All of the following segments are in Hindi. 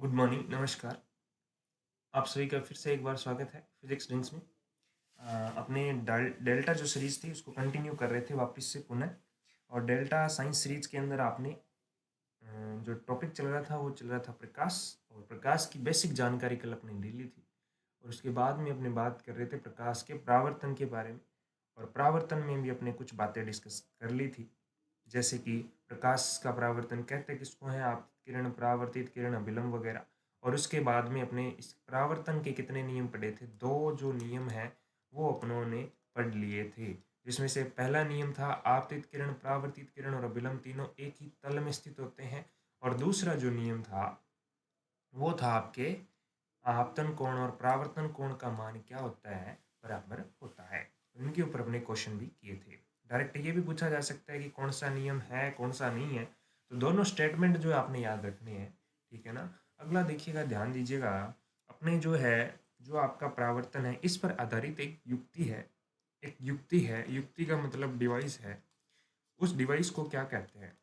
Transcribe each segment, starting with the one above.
गुड मॉर्निंग, नमस्कार। आप सभी का फिर से एक बार स्वागत है फिजिक्स ड्रिंक्स में। अपने डेल्टा जो सीरीज थी उसको कंटिन्यू कर रहे थे वापस से पुनः। और डेल्टा साइंस सीरीज के अंदर आपने जो टॉपिक चल रहा था वो चल रहा था प्रकाश। और प्रकाश की बेसिक जानकारी कल अपने ले ली थी। और उसके बाद में अपने बात कर रहे थे प्रकाश के परावर्तन के बारे में। और परावर्तन में भी अपने कुछ बातें डिस्कस कर ली थी, जैसे कि प्रकाश का परावर्तन कहते किसको हैं, आप किरण, परावर्तित किरण, अभिलंब वगैरह। और उसके बाद में अपने इस परावर्तन के कितने नियम पढ़े थे, दो जो नियम हैं वो अपनों ने पढ़ लिए थे। जिसमें से पहला नियम था आपतित किरण, परावर्तित किरण और अभिलंब तीनों एक ही तल में स्थित होते हैं। और दूसरा जो नियम था वो था आपके आपतन कोण और परावर्तन कोण का मान क्या होता है, बराबर होता है। इनके ऊपर अपने क्वेश्चन भी किए थे। डायरेक्ट ये भी पूछा जा सकता है कि कौन सा नियम है कौन सा नहीं है। तो दोनों स्टेटमेंट जो है आपने याद रखने हैं, ठीक है ना। अगला देखिएगा, ध्यान दीजिएगा। अपने जो है, जो आपका परावर्तन है इस पर आधारित एक युक्ति है। एक युक्ति है, युक्ति का मतलब डिवाइस है। उस डिवाइस को क्या कहते हैं?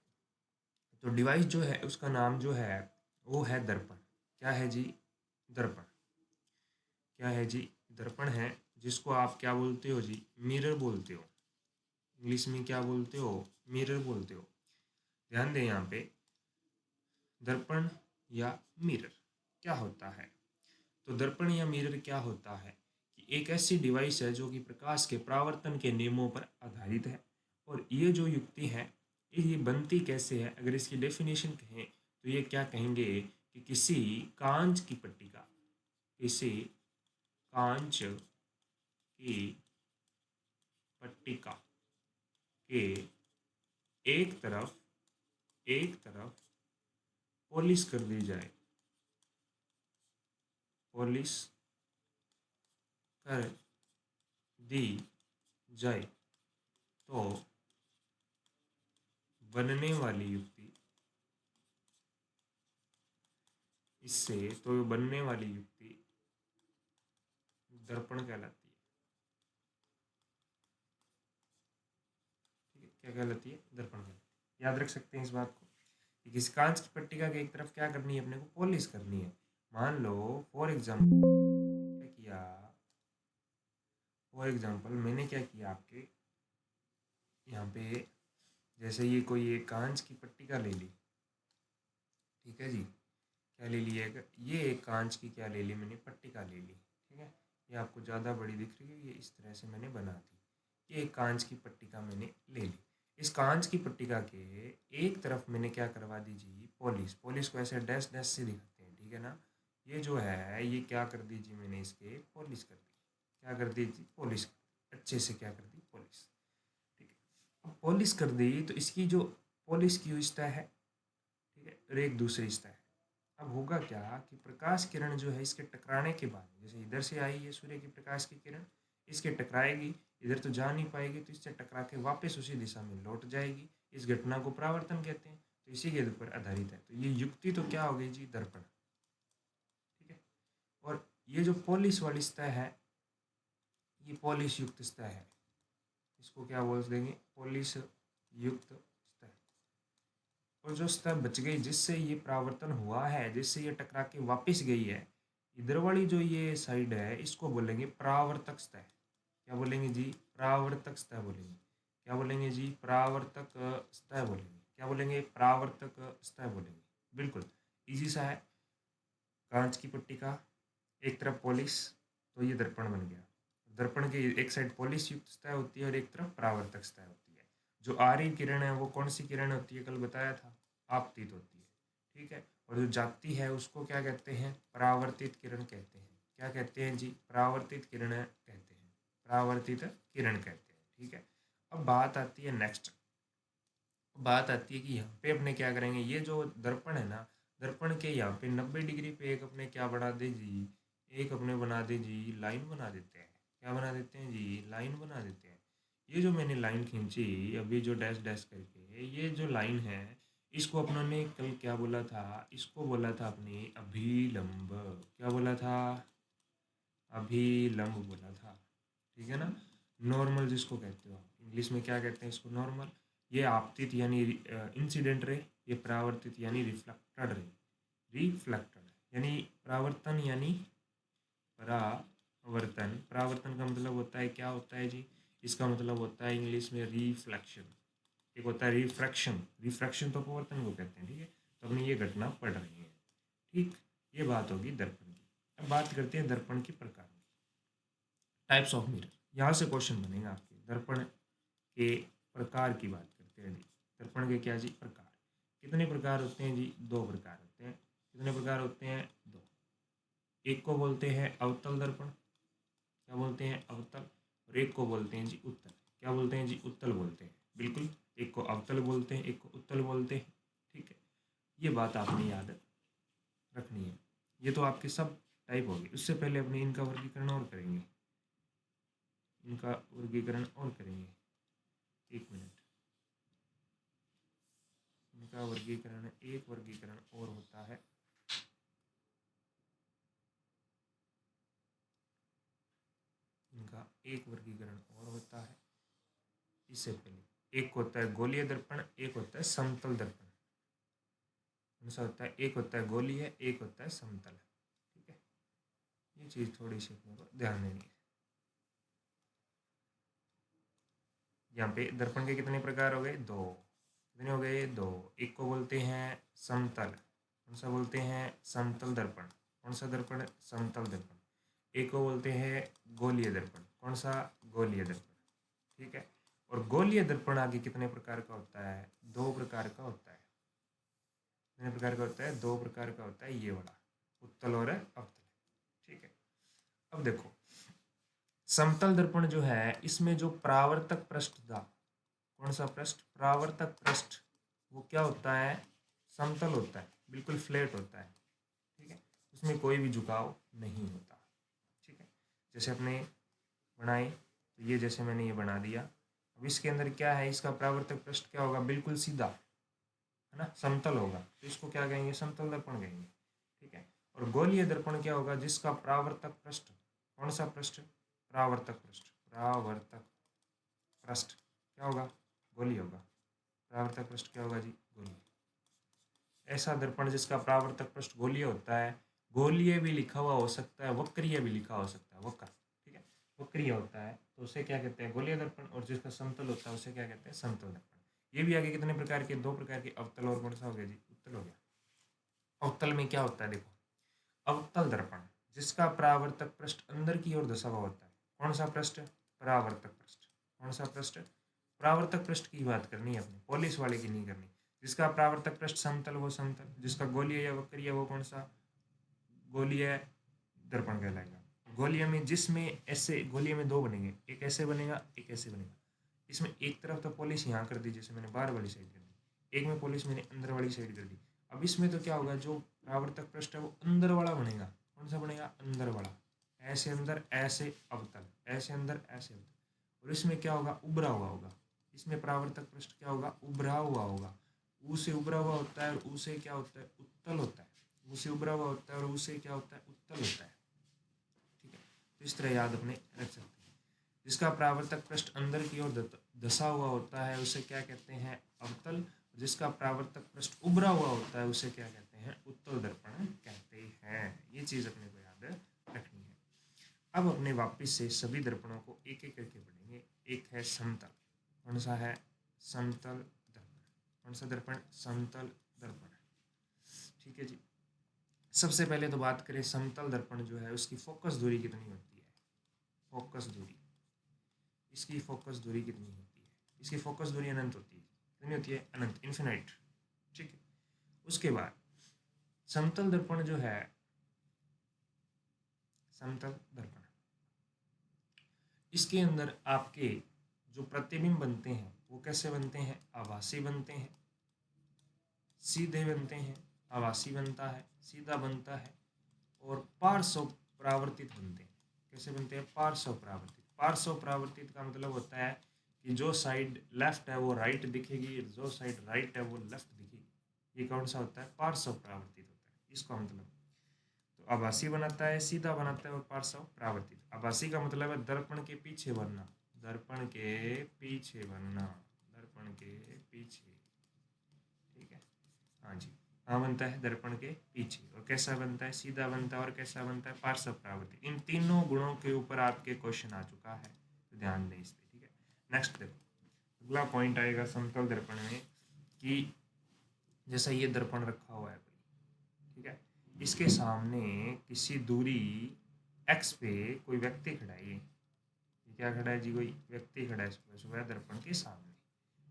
तो डिवाइस जो है उसका नाम जो है वो है दर्पण। क्या है जी? दर्पण। क्या है जी? दर्पण है। जिसको आप क्या बोलते हो जी? मिरर बोलते हो। इंग्लिश में क्या बोलते हो? मिरर बोलते हो। ध्यान दें यहाँ पे, दर्पण या मिरर क्या होता है। तो दर्पण या मिरर क्या होता है कि एक ऐसी डिवाइस है जो कि प्रकाश के परावर्तन के नियमों पर आधारित है। और ये जो युक्ति है ये बनती कैसे है, अगर इसकी डेफिनेशन कहें तो ये क्या कहेंगे कि किसी कांच की पट्टिका, किसी कांच की पट्टिका के एक तरफ पॉलिश कर दी जाए, पॉलिश कर दी जाए तो बनने वाली युक्ति, इससे तो बनने वाली युक्ति दर्पण कहलाती है। ठीक है, क्या कहलाती है? दर्पण कहलाती है। याद रख सकते हैं इस बात को कि किसी कांच की पट्टिका के एक तरफ क्या करनी है, अपने को पॉलिश करनी है। मान लो फॉर एग्जाम्पल क्या किया, मैंने क्या किया आपके यहाँ पे, जैसे ये कोई एक कांच की पट्टिका ले ली, ठीक है जी। क्या ले लिया? ये एक कांच की क्या ले ली मैंने? पट्टिका ले ली, ठीक है। ये आपको ज़्यादा बड़ी दिख रही है, ये इस तरह से मैंने बना दी। ये एक कांच की पट्टिका मैंने ले ली। इस कांच की पट्टिका के एक तरफ मैंने क्या करवा दी जी? पॉलिश। पॉलिश को ऐसे डैश डैश से दिखाते हैं, ठीक है ना। ये जो है ये क्या कर दी जी मैंने? इसके पॉलिश कर दी। क्या कर दी जी? पॉलिश। अच्छे से क्या कर दी? पॉलिश। ठीक है, अब पॉलिश कर दी तो इसकी जो पॉलिश की हुई सतह है, ठीक है, और एक दूसरी सतह है। अब होगा क्या कि प्रकाश किरण जो है इसके टकराने के बाद, जैसे इधर से आई है सूर्य की प्रकाश की किरण, इसके टकराएगी, इधर तो जा नहीं पाएगी तो इससे टकरा के वापस उसी दिशा में लौट जाएगी। इस घटना को परावर्तन कहते हैं। तो इसी के ऊपर आधारित है। तो ये युक्ति तो क्या हो गई जी? दर्पण। ठीक है। और ये जो पॉलिश वाली सतह है, ये पॉलिश युक्त सतह है। इसको क्या बोल देंगे? पॉलिश युक्त सतह। और जो सतह बच गई जिससे ये परावर्तन हुआ है, जिससे ये टकरा के वापस गई है, इधर वाली जो ये साइड है इसको बोलेंगे परावर्तक सतह। क्या बोलेंगे जी? परावर्तक सतह बोलेंगे। क्या बोलेंगे जी? परावर्तक सतह बोलेंगे। क्या बोलेंगे? परावर्तक सतह बोलेंगे। बिल्कुल इजी सा है। कांच की पट्टी का एक तरफ पॉलिश, तो ये दर्पण बन गया। दर्पण की एक साइड पॉलिश युक्त सतह होती है और एक तरफ परावर्तक सतह होती है। जो आ रही किरण है वो कौन सी किरण होती है? कल बताया था, आपतित होती है। ठीक है। और जो जाती है उसको क्या कहते हैं? परावर्तित किरण कहते हैं। क्या कहते हैं जी? परावर्तित किरण कहते हैं। परावर्तित किरण कहते हैं। ठीक है। अब बात आती है नेक्स्ट, बात आती है कि यहाँ पे अपने क्या करेंगे, ये जो दर्पण है ना, दर्पण के यहाँ पे 90 डिग्री पे एक अपने क्या बना दे जी? एक अपने बना दे जी, लाइन बना देते हैं। क्या बना देते हैं जी? लाइन बना देते हैं। ये जो मैंने लाइन खींची अभी, जो डैश डैश करके, ये जो लाइन है इसको अपनों ने कल क्या बोला था? इसको बोला था अपने अभिलंब। क्या बोला था? अभिलंब बोला था। ठीक है ना। नॉर्मल जिसको कहते हो आप, इंग्लिश में क्या कहते हैं इसको? नॉर्मल। ये आपतित यानी इंसिडेंट रे, ये परावर्तित यानी रिफ्लेक्टेड रे। रिफ्लेक्टेड, यानी परावर्तन यानी परावर्तन, परावर्तन का मतलब होता है, क्या होता है जी, इसका मतलब होता है इंग्लिश में रिफ्लेक्शन। एक होता है रिफ्रैक्शन, रिफ्रैक्शन तो अपवर्तन को कहते हैं, ठीक है। तो अपनी ये घटना पढ़ रही है, ठीक। ये बात होगी दर्पण की। अब बात करते हैं दर्पण के प्रकार की, टाइप्स ऑफ मिरर। यहाँ से क्वेश्चन बनेगा आपके, दर्पण के प्रकार की बात करते हैं जी। दर्पण के क्या जी प्रकार, कितने प्रकार होते हैं जी, दो प्रकार होते हैं। कितने प्रकार होते हैं, दो। एक को बोलते हैं अवतल दर्पण, क्या बोलते हैं, अवतल। और एक को बोलते हैं जी उत्तल, क्या बोलते हैं जी, उत्तल बोलते हैं, बिल्कुल। एक को अवतल बोलते हैं, एक को उत्तल बोलते हैं, ठीक है। ये बात आपने याद रखनी है। ये तो आपके सब टाइप होगी। उससे पहले अपने इनका वर्गीकरण और करेंगे, इनका वर्गीकरण और करेंगे, एक मिनट। इनका वर्गीकरण, एक वर्गीकरण और होता है, इनका एक वर्गीकरण और होता है। इससे पहले एक होता है गोलीय दर्पण, एक होता है समतल दर्पण। कौन सा होता है, एक होता है गोलीय, एक होता है समतल, ठीक है। ये चीज़ थोड़ी सी अपने को ध्यान देनी है। यहाँ पे दर्पण के कितने प्रकार हो गए, दो। कितने हो गए, दो। एक को बोलते हैं समतल, कौन सा बोलते हैं, समतल दर्पण। कौन सा दर्पण, समतल दर्पण। एक को बोलते हैं गोलीय दर्पण, कौन सा, गोलीय दर्पण, ठीक है। और गोलीय दर्पण आगे कितने प्रकार का होता है, दो प्रकार का होता है। कितने प्रकार का होता है, दो प्रकार का होता है, ये वाला उत्तल और अवतल, ठीक है। अब देखो, समतल दर्पण जो है, इसमें जो परावर्तक पृष्ठ था, कौन सा पृष्ठ, परावर्तक पृष्ठ, वो क्या होता है, समतल होता है, बिल्कुल फ्लैट होता है, ठीक है। उसमें कोई भी झुकाव नहीं होता, ठीक है। जैसे अपने बनाए, तो ये जैसे मैंने ये बना दिया। अब इसके अंदर क्या है, इसका परावर्तक पृष्ठ क्या होगा, बिल्कुल सीधा, है ना, समतल होगा, तो इसको क्या कहेंगे, समतल दर्पण कहेंगे, ठीक है। और गोलीय दर्पण क्या होगा, जिसका परावर्तक पृष्ठ, कौन सा पृष्ठ, परावर्तक पृष्ठ, परावर्तक पृष्ठ क्या होगा, गोलीय होगा। परावर्तक पृष्ठ क्या होगा जी, गोलीय। ऐसा दर्पण जिसका परावर्तक पृष्ठ गोलीय होता है, गोलीय भी लिखा हुआ हो सकता है, वक्रीय भी लिखा हो सकता है, वक्र, ठीक है। वक्रीय होता है तो उसे क्या कहते हैं, गोलीय दर्पण। और जिसका समतल होता है उसे क्या कहते हैं, समतल दर्पण। ये भी आगे कितने प्रकार के, दो प्रकार के, अवतल और कौन सा हो गया जी, उत्तल हो गया। अवतल में क्या होता है, देखो, अवतल दर्पण जिसका परावर्तक पृष्ठ अंदर की ओर धसा हुआ होता है, कौन सा पृष्ठ, परावर्तक पृष्ठ। कौन सा पृष्ठ, परावर्तक पृष्ठ की बात करनी है अपने, पॉलिश वाले की नहीं करनी। जिसका परावर्तक पृष्ठ समतल वो समतल, जिसका गोलीय या वक्रीय वो कौन सा, गोलीय दर्पण कहलाएगा। गोलीय में, जिसमें ऐसे, गोलीय में दो बनेंगे, एक ऐसे बनेगा, एक ऐसे बनेगा। इसमें एक तरफ तो पॉलिश यहाँ कर दी, जैसे मैंने बाहर वाली साइड कर दी, एक में पॉलिश मैंने अंदर वाली साइड कर दी। अब इसमें तो क्या होगा, जो परावर्तक पृष्ठ है वो अंदर वाला बनेगा, कौन सा बनेगा, अंदर वाला। ऐसे अंदर, ऐसे अवतल, ऐसे अंदर, ऐसे अवतल। और इसमें क्या होगा, उभरा हुआ होगा। इसमें परावर्तक पृष्ठ क्या होगा, उभरा हुआ होगा। ऊ से उभरा हुआ होता है, और ऊ से क्या होता है, उत्तल होता है। ऊ से उभरा हुआ होता है और ऊ से क्या होता है, उत्तल होता है, ठीक है। तो इस तरह याद अपने रख सकते हैं। जिसका परावर्तक पृष्ठ अंदर की ओर धसा हुआ होता है उसे क्या कहते हैं, अवतल। जिसका परावर्तक पृष्ठ उभरा हुआ होता है उसे क्या कहते हैं, उत्तल दर्पण कहते हैं। ये चीज अपने को याद रखनी है। अब अपने वापिस से सभी दर्पणों को एक एक करके पढ़ेंगे। एक है समतल, कौन सा है, समतल दर्पण। कौन सा दर्पण, समतल दर्पण, ठीक है जी। सबसे पहले तो बात करें, समतल दर्पण जो है उसकी फोकस दूरी कितनी होती है, फोकस दूरी, इसकी फोकस दूरी कितनी होती है, इसकी फोकस दूरी अनंत होती है, कितनी होती है, अनंत, इन्फिनाइट, ठीक है। उसके बाद समतल दर्पण जो है, समतल दर्पण, इसके अंदर आपके जो प्रतिबिंब बनते हैं वो कैसे बनते हैं, आभासी बनते हैं, सीधे बनते हैं, आभासी बनता है, सीधा बनता है, और पार्श्व परावर्तित बनते हैं। कैसे बनते हैं, पार्श्व परावर्तित। पार्श्व परावर्तित का मतलब होता है कि जो साइड लेफ्ट है वो राइट दिखेगी, जो साइड राइट है वो लेफ्ट दिखेगी। ये कौन सा होता है, पार्श्व परावर्तित होता है, इसका मतलब। तो आभासी बनाता है, सीधा बनाता है, और पार्श्व परावर्तित। आभासी का मतलब है दर्पण के पीछे बनना, दर्पण के पीछे बनना, दर्पण के पीछे, ठीक है, हाँ जी। कहाँ बनता है? दर्पण के पीछे। और कैसा बनता है? सीधा बनता है। और कैसा बनता है? पार्श्व परावर्तित। इन तीनों गुणों के ऊपर आपके क्वेश्चन आ चुका है, तो ध्यान दें इस पर। ठीक है, नेक्स्ट देखो, अगला पॉइंट आएगा समतल दर्पण में कि जैसा ये दर्पण रखा हुआ है कोई, ठीक है, इसके सामने किसी दूरी x पे कोई व्यक्ति खड़ा है। ये क्या खड़ा है जी? कोई व्यक्ति खड़ा है सुबह दर्पण के सामने।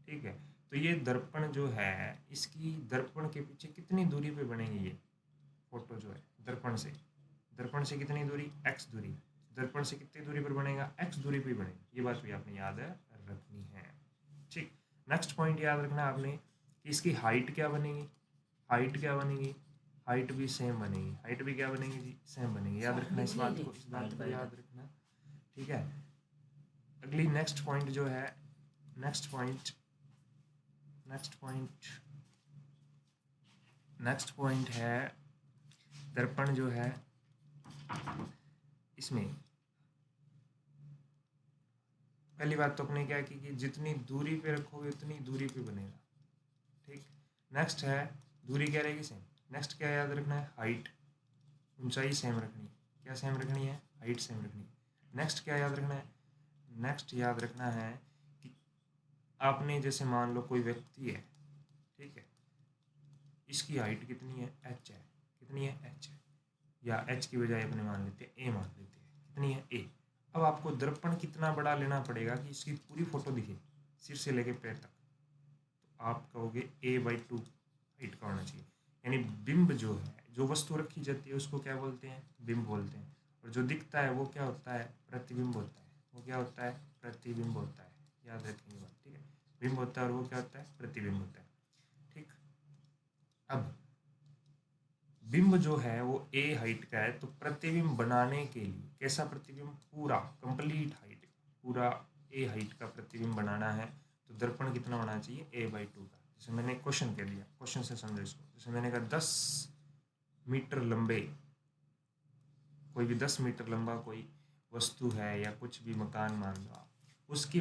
ठीक है, तो ये दर्पण जो है, इसकी दर्पण के पीछे कितनी दूरी पे बनेगी ये फोटो जो है? दर्पण से कितनी दूरी? x दूरी। दर्पण से कितनी दूरी पर बनेगा? x दूरी पे बनेगा। ये बात भी आपने याद रखनी है। ठीक, नेक्स्ट पॉइंट याद रखना आपने कि इसकी हाइट क्या बनेगी? हाइट क्या बनेगी? हाइट भी सेम बनेगी। हाइट भी क्या बनेगी जी? सेम बनेगी। याद रखना इस बात को, इस बात को याद रखना। ठीक है, अगली नेक्स्ट पॉइंट जो है, नेक्स्ट पॉइंट है दर्पण जो है, इसमें पहली बात तो अपने क्या की कि जितनी दूरी पे रखोगे उतनी दूरी पे बनेगा। ठीक, नेक्स्ट है दूरी क्या रहेगी? सेम। नेक्स्ट क्या याद रखना है? हाइट, ऊंचाई सेम रखनी है। क्या सेम रखनी है? हाइट सेम रखनी है। नेक्स्ट क्या याद रखना है? नेक्स्ट याद रखना है कि आपने जैसे मान लो कोई व्यक्ति है, ठीक है, इसकी हाइट कितनी है? h है। कितनी है? h है। या h की बजाय अपने मान लेते हैं a, मान लेते हैं कितनी है? a। अब आपको दर्पण कितना बड़ा लेना पड़ेगा कि इसकी पूरी फोटो दिखे सिर से लेके पैर तक? तो आप कहोगे a/2 हाइट का होना चाहिए। यानी बिंब जो है, जो वस्तु रखी जाती है उसको क्या बोलते हैं? बिंब बोलते हैं। और जो दिखता है वो क्या होता है? प्रतिबिंब होता है। वो क्या होता है? प्रतिबिंब होता है। याद रखेंगे बात, ठीक है। बिंब होता है और वो क्या होता है? प्रतिबिंब होता है। ठीक, अब बिंब जो है वो a हाइट का है, तो प्रतिबिंब बनाने के लिए कैसा प्रतिबिंब? पूरा कंप्लीट हाइट, पूरा a हाइट का प्रतिबिंब बनाना है, तो दर्पण कितना होना चाहिए? a/2 का। जैसे मैंने क्वेश्चन कह दिया, क्वेश्चन से समझो इसको। जैसे मैंने कहा 10 मीटर लंबे, कोई भी 10 मीटर लंबा कोई वस्तु है या कुछ भी मकान मान लो आप, उसकी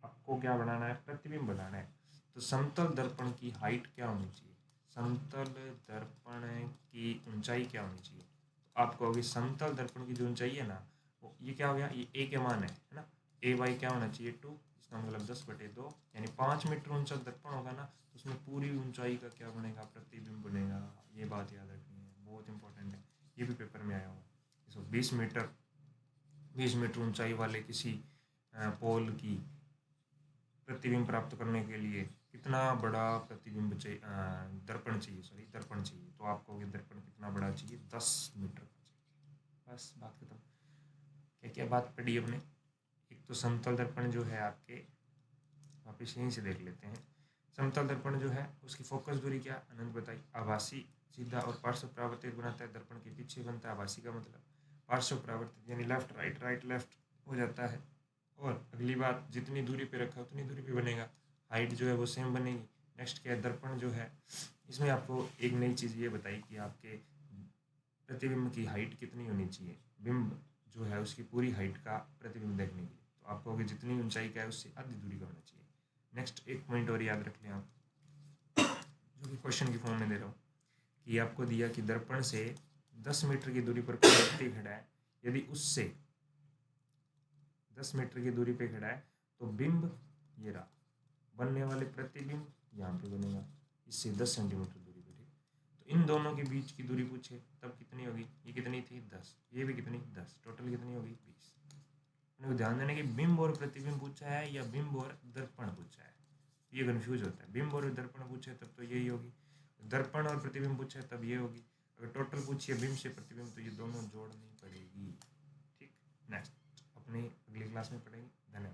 आपको क्या बनाना है? प्रतिबिंब बनाना है। तो समतल दर्पण की हाइट क्या होनी चाहिए? समतल दर्पण की ऊंचाई क्या होनी चाहिए? तो आप कहोगे समतल दर्पण की जो ऊंचाई है ना, वो ये क्या हो गया? ये a के मान है ना? a/2 क्या होना चाहिए? 2। इसका मतलब 10/2, यानी 5 मीटर ऊंचा दर्पण होगा ना, तो उसमें पूरी ऊंचाई का क्या बनेगा? प्रतिबिंब बनेगा। ये बात याद रखनी है, बहुत इंपॉर्टेंट है, ये भी पेपर में आया हुआ है। इसको 20 मीटर ऊंचाई वाले किसी पोल की प्रतिबिंब प्राप्त करने के लिए कितना बड़ा प्रतिबिंब चाहिए? दर्पण चाहिए, सॉरी दर्पण चाहिए। तो आप कहोगे दर्पण कितना बड़ा चाहिए? 10 मीटर का चाहिए। बस बात खत्म। क्या क्या बात पढ़ी हमने? एक तो समतल दर्पण जो है आपके, वापिस यहीं से देख लेते हैं। समतल दर्पण जो है उसकी फोकस दूरी क्या? अनंत बताई। आभासी, सीधा और पार्श्व परावर्तित बनाता है। दर्पण के पीछे बनता है। आभासी का मतलब पार्श्व परावर्तित, यानी लेफ्ट राइट, राइट लेफ्ट हो जाता है। और अगली बात, जितनी दूरी पे रखा उतनी दूरी पे बनेगा। हाइट जो है वो सेम बनेगी। नेक्स्ट क्या है? दर्पण जो है, इसमें आपको एक नई चीज़ ये बताई कि आपके प्रतिबिंब की हाइट कितनी होनी चाहिए? बिंब जो है उसकी पूरी हाइट का प्रतिबिंब देखने के लिए, तो आप कहोगे जितनी ऊंचाई का है उससे आधी दूरी का होना चाहिए। नेक्स्ट एक पॉइंट और याद रख लें आप, जो कि क्वेश्चन की फॉर्म में दे रहा हूँ, कि आपको दिया कि दर्पण से 10 मीटर की दूरी पर कोई व्यक्ति खड़ा है। यदि उससे 10 मीटर की दूरी पे खड़ा है, तो बिंब ये रहा, बनने वाले प्रतिबिंब यहाँ पे बनेगा, इससे 10 सेंटीमीटर दूरी पे। ठीक, तो इन दोनों के बीच की दूरी पूछे तब कितनी होगी? ये कितनी थी? 10। ये भी कितनी? 10। टोटल कितनी होगी? 20। मैंने ध्यान देने कि बिंब और प्रतिबिंब पूछा है या बिंब और दर्पण पूछा है, ये कन्फ्यूज होता है। बिंब और दर्पण पूछे तब तो यही होगी, दर्पण और प्रतिबिंब पूछे तब ये होगी। अगर टोटल पूछिए बिंब से प्रतिबिंब, तो ये दोनों जोड़नी पड़ेगी। ठीक, नेक्स्ट अपनी अगली क्लास में पढ़ेंगे। धन्यवाद।